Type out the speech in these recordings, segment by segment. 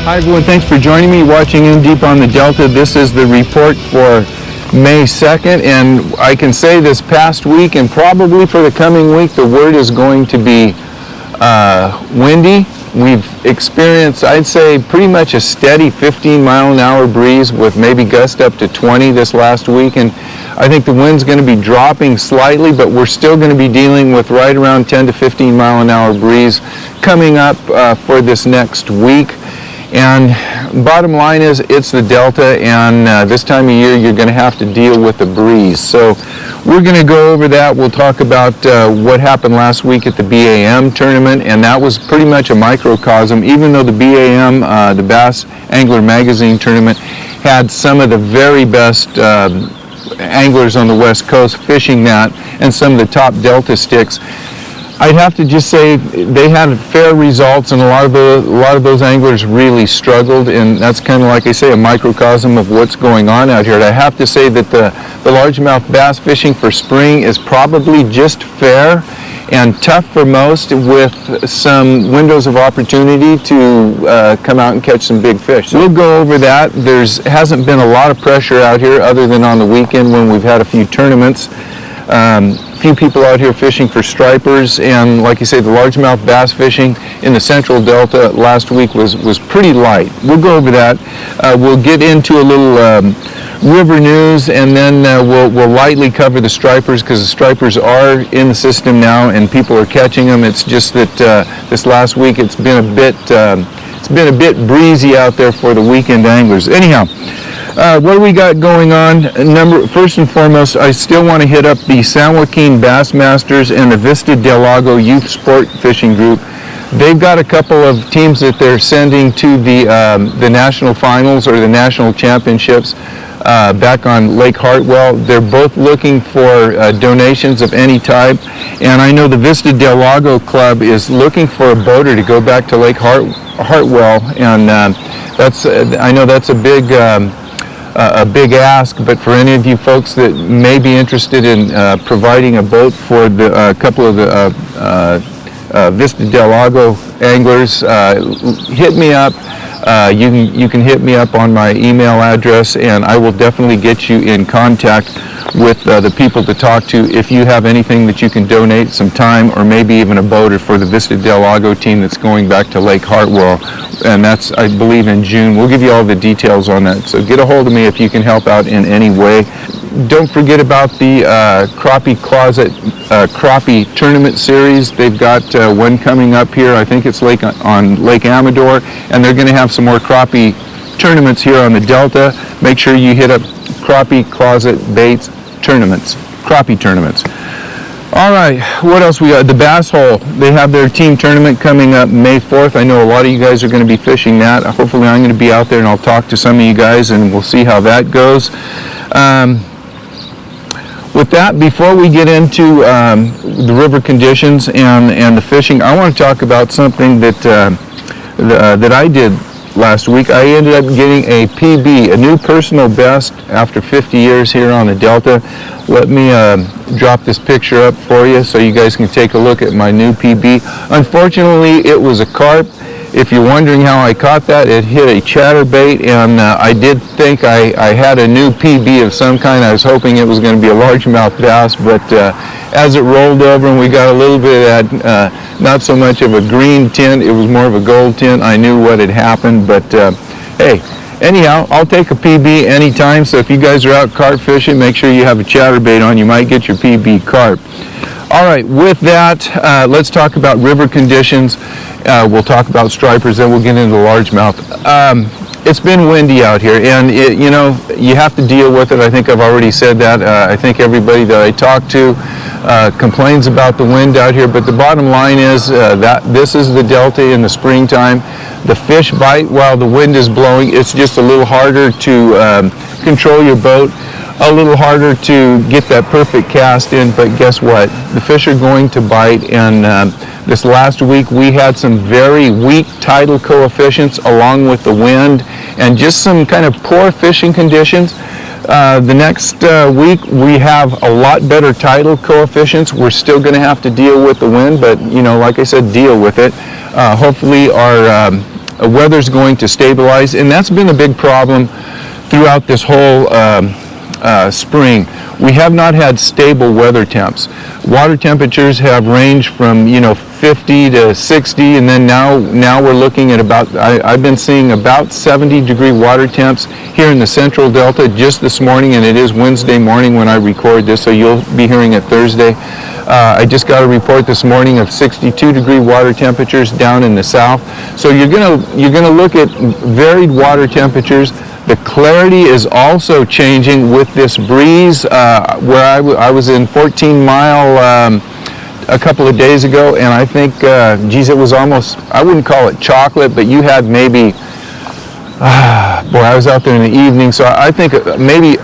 Hi everyone, thanks for joining me watching In Deep on the Delta. This is the report for May 2nd, and I can say this past week and probably for the coming week the word is going to be windy. We've experienced, I'd say, pretty much a steady 15-mile-an-hour breeze with maybe gust up to 20 this last week, and I think the wind's going to be dropping slightly, but we're still going to be dealing with right around 10 to 15-mile-an-hour breeze coming up for this next week. And bottom line is, it's the Delta, and this time of year you're going to have to deal with the breeze. So we're going to go over that. We'll talk about what happened last week at the BAM tournament, and that was pretty much a microcosm. Even though the BAM, the Bass Angler Magazine tournament, had some of the very best anglers on the West Coast fishing that, and some of the top Delta sticks, I'd have to just say they had fair results, and a lot of those anglers really struggled, and that's kind of, like I say, a microcosm of what's going on out here. And I have to say that the largemouth bass fishing for spring is probably just fair and tough for most, with some windows of opportunity to come out and catch some big fish. So we'll go over that. There hasn't been a lot of pressure out here other than on the weekend when we've had a few tournaments. Few people out here fishing for stripers, and like you say, the largemouth bass fishing in the Central Delta last week was pretty light. We'll go over that. We'll get into a little river news, and then we'll lightly cover the stripers, because the stripers are in the system now and people are catching them. It's just that this last week it's been a bit breezy out there for the weekend anglers. Anyhow, what do we got going on? First and foremost, I still want to hit up the San Joaquin Bassmasters and the Vista del Lago Youth Sport Fishing Group. They've got a couple of teams that they're sending to the national finals or the national championships back on Lake Hartwell. They're both looking for donations of any type, and I know the Vista del Lago Club is looking for a boater to go back to Lake Hartwell, and I know that's a big ask, but for any of you folks that may be interested in providing a boat for a couple of the Vista del Lago anglers, hit me up. You can hit me up on my email address, and I will definitely get you in contact with the people to talk to if you have anything that you can donate, some time, or maybe even a boater for the Vista del Lago team that's going back to Lake Hartwell, and that's, I believe, in June. We'll give you all the details on that, so get a hold of me if you can help out in any way. Don't forget about the Crappie Closet Crappie Tournament Series. They've got one coming up here. I think it's on Lake Amador, and they're going to have some more crappie tournaments here on the Delta. Make sure you hit up Crappie Closet Baits Tournaments, crappie tournaments. All right, what else we got? The Bass Hole. They have their team tournament coming up May 4th. I know a lot of you guys are going to be fishing that. Hopefully I'm going to be out there and I'll talk to some of you guys and we'll see how that goes. With that, before we get into the river conditions and the fishing, I want to talk about something that I did last week. I ended up getting a PB, a new personal best, after 50 years here on the Delta. Let me drop this picture up for you so you guys can take a look at my new PB. Unfortunately, it was a carp. If you're wondering how I caught that, it hit a chatterbait, and I did think I had a new PB of some kind. I was hoping it was going to be a largemouth bass, but as it rolled over and we got a little bit of that, not so much of a green tint, it was more of a gold tint, I knew what had happened. But hey, anyhow, I'll take a PB anytime, so if you guys are out carp fishing, make sure you have a chatterbait on. You might get your PB carp. All right, with that, let's talk about river conditions. We'll talk about stripers, then we'll get into largemouth. It's been windy out here, and you have to deal with it. I think I've already said that. I think everybody that I talk to complains about the wind out here, but the bottom line is that this is the Delta in the springtime. The fish bite while the wind is blowing. It's just a little harder to control your boat, a little harder to get that perfect cast in, but guess what? The fish are going to bite, and this last week we had some very weak tidal coefficients along with the wind and just some kind of poor fishing conditions. The next week we have a lot better tidal coefficients. We're still going to have to deal with the wind, but like I said, deal with it. Hopefully our weather's going to stabilize, and that's been a big problem throughout this whole spring. We have not had stable weather temps. Water temperatures have ranged from 50 to 60, and then now we're looking at about, I've been seeing about 70-degree water temps here in the Central Delta just this morning, and it is Wednesday morning when I record this, so you'll be hearing it Thursday. I just got a report this morning of 62-degree water temperatures down in the south. So you're gonna look at varied water temperatures. The clarity is also changing with this breeze. Where I was in 14 Mile a couple of days ago, and I think, geez, it was almost, I wouldn't call it chocolate, but you had maybe, boy, I was out there in the evening, so I think maybe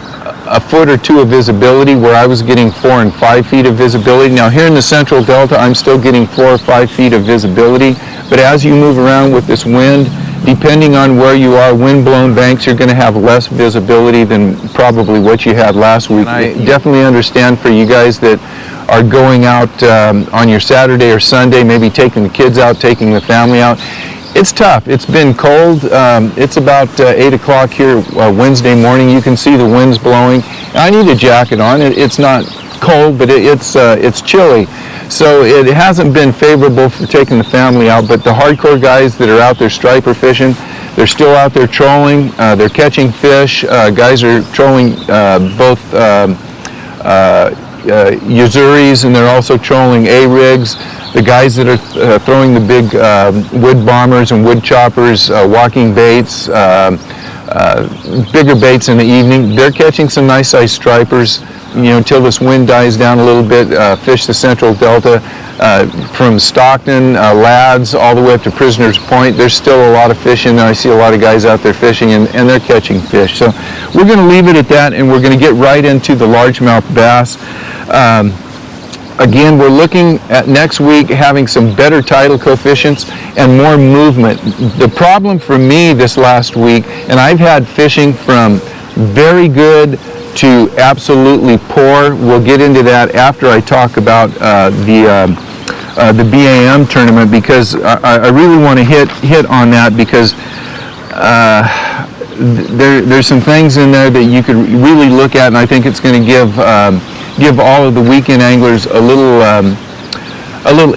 a foot or two of visibility, where I was getting 4 and 5 feet of visibility. Now here in the Central Delta, I'm still getting 4 or 5 feet of visibility, but as you move around with this wind, depending on where you are, wind-blown banks, you're going to have less visibility than probably what you had last week. I definitely understand for you guys that are going out on your Saturday or Sunday, maybe taking the kids out, taking the family out. It's tough. It's been cold. It's about 8 o'clock here Wednesday morning. You can see the winds blowing. I need a jacket on. It's not cold, but it's chilly. So it hasn't been favorable for taking the family out, but the hardcore guys that are out there striper fishing, they're still out there trolling. They're catching fish. Guys are trolling both Uzuris, and they're also trolling A-rigs. The guys that are throwing the big wood bombers and wood choppers, walking baits, bigger baits in the evening, they're catching some nice sized stripers, until this wind dies down a little bit. Fish the Central Delta from Stockton, Lads, all the way up to Prisoner's Point. There's still a lot of fishing there. I see a lot of guys out there fishing, and they're catching fish. So we're going to leave it at that, and we're going to get right into the largemouth bass. Again, we're looking at next week having some better tidal coefficients and more movement. The problem for me this last week, and I've had fishing from very good to absolutely poor. We'll get into that after I talk about the BAM tournament, because I really want to hit on that, because there's some things in there that you could really look at, and I think it's going to give all of the weekend anglers a little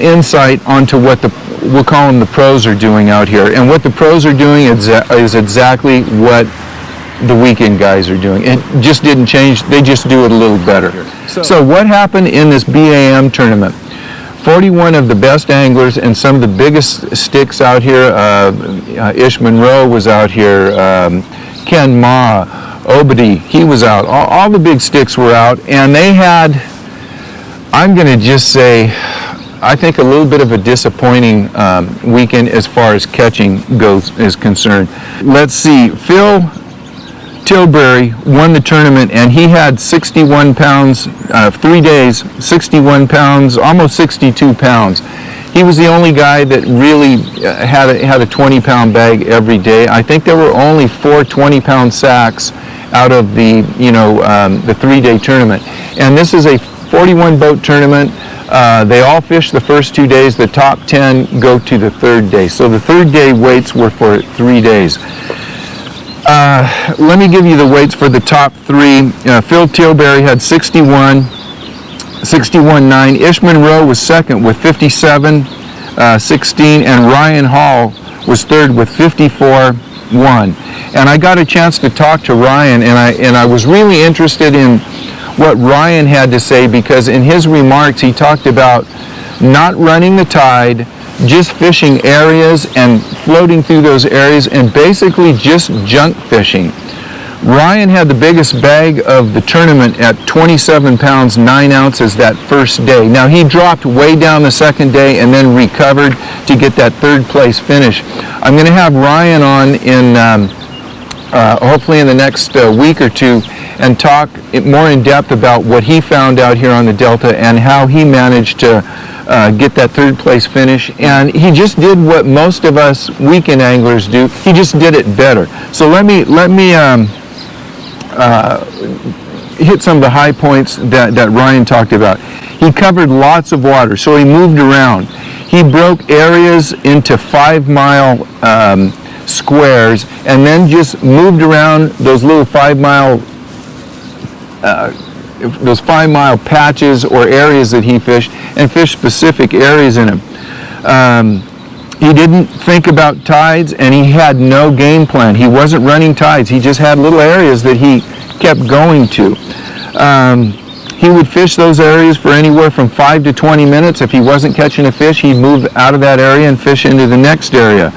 insight onto what we'll call them the pros are doing out here. And what the pros are doing is exactly what the weekend guys are doing. It just didn't change. They just do it a little better. So what happened in this BAM tournament? 41 of the best anglers and some of the biggest sticks out here. Ish Monroe was out here. Ken Ma, Obadi, he was out. All the big sticks were out, and they had, I'm going to just say, I think a little bit of a disappointing weekend as far as catching is concerned. Let's see, Phil Tilbury won the tournament, and he had 61 pounds, 3 days, 61 pounds, almost 62 pounds. He was the only guy that really had a 20-pound bag every day. I think there were only 4 20-pound sacks out of the 3-day tournament. And this is a 41-boat tournament. They all fish the first 2 days. The top 10 go to the third day. So the third day weights were for 3 days. Let me give you the weights for the top 3. Phil Tilbury had 61.9. Ish Monroe was second with 57.16, and Ryan Hall was third with 54.1. And I got a chance to talk to Ryan, and I was really interested in what Ryan had to say, because in his remarks he talked about not running the tide, just fishing areas and floating through those areas, and basically just junk fishing. Ryan had the biggest bag of the tournament at 27 pounds 9 ounces that first day. Now he dropped way down the second day and then recovered to get that third place finish. I'm going to have Ryan on in hopefully in the next week or two, and talk more in depth about what he found out here on the Delta and how he managed to get that third place finish. And he just did what most of us weekend anglers do. He just did it better. So let me hit some of the high points that Ryan talked about. He covered lots of water, so he moved around. He broke areas into 5-mile squares, and then just moved around those little 5-mile patches or areas that he fished, and fished specific areas in them. He didn't think about tides, and he had no game plan. He wasn't running tides. He just had little areas that he kept going to. He would fish those areas for anywhere from 5 to 20 minutes. If he wasn't catching a fish, he'd move out of that area and fish into the next area.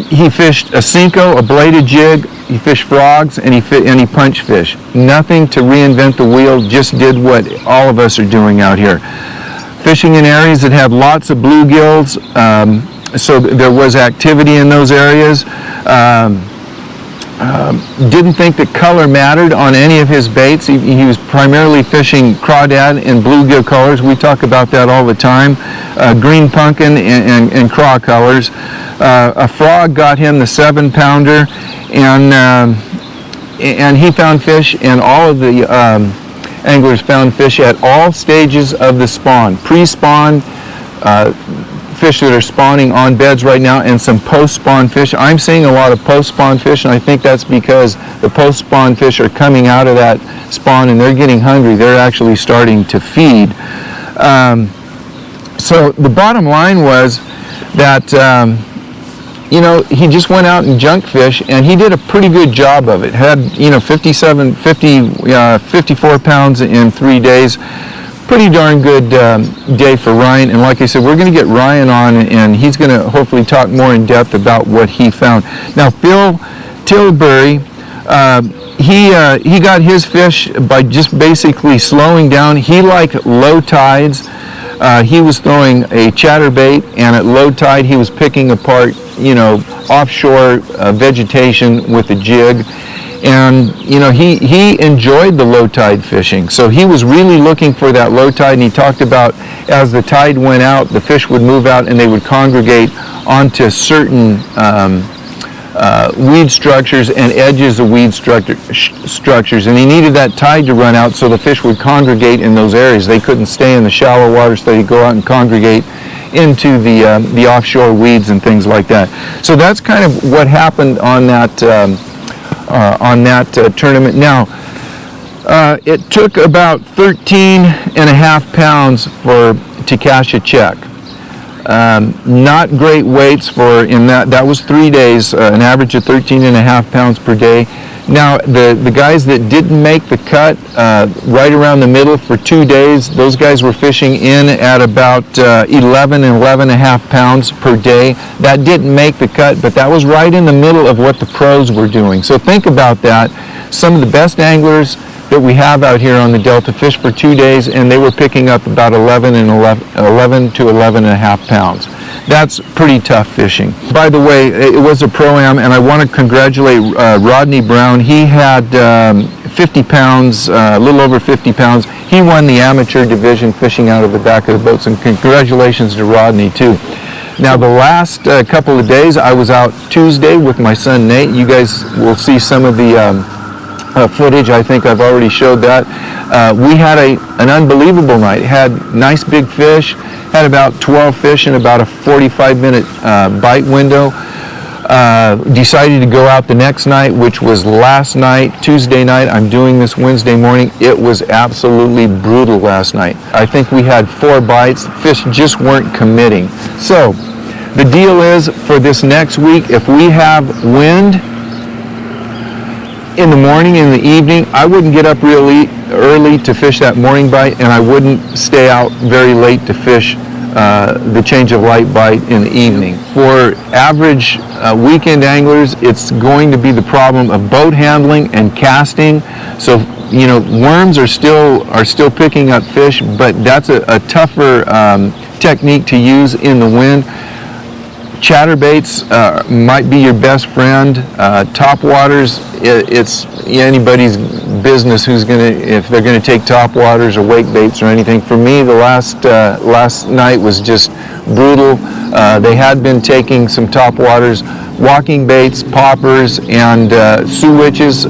He fished a Cinco, a bladed jig, he fished frogs, and he punched fish. Nothing to reinvent the wheel, just did what all of us are doing out here. Fishing in areas that have lots of bluegills, so there was activity in those areas. Didn't think that color mattered on any of his baits. He was primarily fishing crawdad and bluegill colors. We talk about that all the time. Green pumpkin and craw colors. A frog got him the 7-pounder, and he found fish, and all of the anglers found fish at all stages of the spawn. Pre-spawn, fish that are spawning on beds right now, and some post-spawn fish. I'm seeing a lot of post-spawn fish, and I think that's because the post-spawn fish are coming out of that spawn and they're getting hungry. They're actually starting to feed. So the bottom line was that he just went out and junk fish, and he did a pretty good job of it. Had 54 pounds in 3 days. Pretty darn good day for Ryan, and like I said, we're going to get Ryan on, and he's going to hopefully talk more in depth about what he found. Now, Phil Tilbury, he got his fish by just basically slowing down. He liked low tides. He was throwing a chatterbait, and at low tide he was picking apart offshore vegetation with a jig. And he enjoyed the low tide fishing, so he was really looking for that low tide. And he talked about as the tide went out, the fish would move out and they would congregate onto certain weed structures and edges of weed structures, and he needed that tide to run out so the fish would congregate in those areas. They couldn't stay in the shallow water, so they'd go out and congregate into the offshore weeds and things like that. So that's kind of what happened on that tournament. Now, it took about 13.5 pounds to cash a check. Not great weights that was 3 days, an average of 13.5 pounds per day. Now, the guys that didn't make the cut right around the middle for 2 days, those guys were fishing in at about 11.5 pounds per day. That didn't make the cut, but that was right in the middle of what the pros were doing. So think about that. Some of the best anglers that we have out here on the Delta fished for 2 days, and they were picking up about 11 to 11.5 pounds. That's pretty tough fishing. By the way, it was a Pro-Am, and I want to congratulate Rodney Brown. He had 50 pounds, a little over 50 pounds. He won the amateur division fishing out of the back of the boats, and congratulations to Rodney too. Now, the last couple of days, I was out Tuesday with my son Nate. You guys will see some of the footage. I think I've already showed that. We had an unbelievable night. Had nice big fish, had about 12 fish in about a 45-minute bite window. Decided to go out the next night, which was last night, Tuesday night. I'm doing this Wednesday morning. It was absolutely brutal last night. I think we had 4 bites. Fish just weren't committing. So the deal is, for this next week, if we have wind in the morning and in the evening, I wouldn't get up really early to fish that morning bite, and I wouldn't stay out very late to fish the change of light bite in the evening. For average weekend anglers, it's going to be the problem of boat handling and casting. So worms are still picking up fish, but that's a tougher technique to use in the wind. Chatterbaits might be your best friend. Top waters, it's anybody's business if they're gonna take top waters or wake baits or anything. For me, the last night was just brutal. They had been taking some top waters, walking baits, poppers, and suwitches.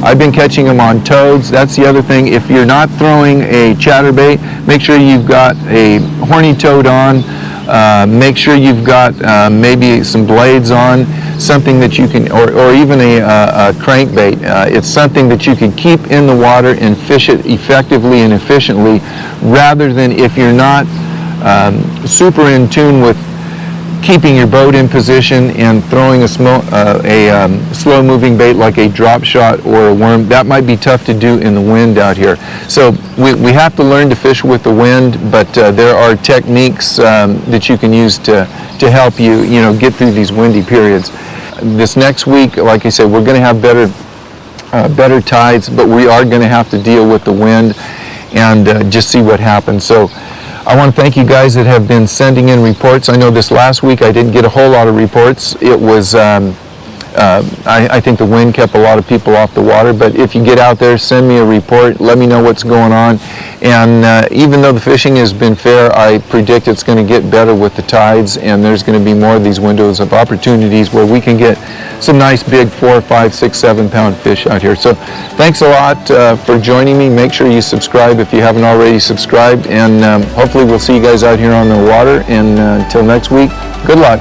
I've been catching them on toads. That's the other thing. If you're not throwing a chatterbait, make sure you've got a horny toad on. Make sure you've got maybe some blades on, something that you can, or even a crankbait. It's something that you can keep in the water and fish it effectively and efficiently, rather than, if you're not super in tune with keeping your boat in position and throwing a slow-moving bait like a drop shot or a worm. That might be tough to do in the wind out here. So we have to learn to fish with the wind, but there are techniques that you can use to help you, get through these windy periods. This next week, like I said, we're going to have better tides, but we are going to have to deal with the wind and just see what happens. So I want to thank you guys that have been sending in reports. I know this last week I didn't get a whole lot of reports. It was, I think the wind kept a lot of people off the water, but if you get out there, send me a report, let me know what's going on. And even though the fishing has been fair, I predict it's going to get better with the tides, and there's going to be more of these windows of opportunities where we can get some nice big 4, 5, 6, 7 pound fish out here. So thanks a lot for joining me. Make sure you subscribe if you haven't already subscribed, and hopefully we'll see you guys out here on the water. And until next week, good luck.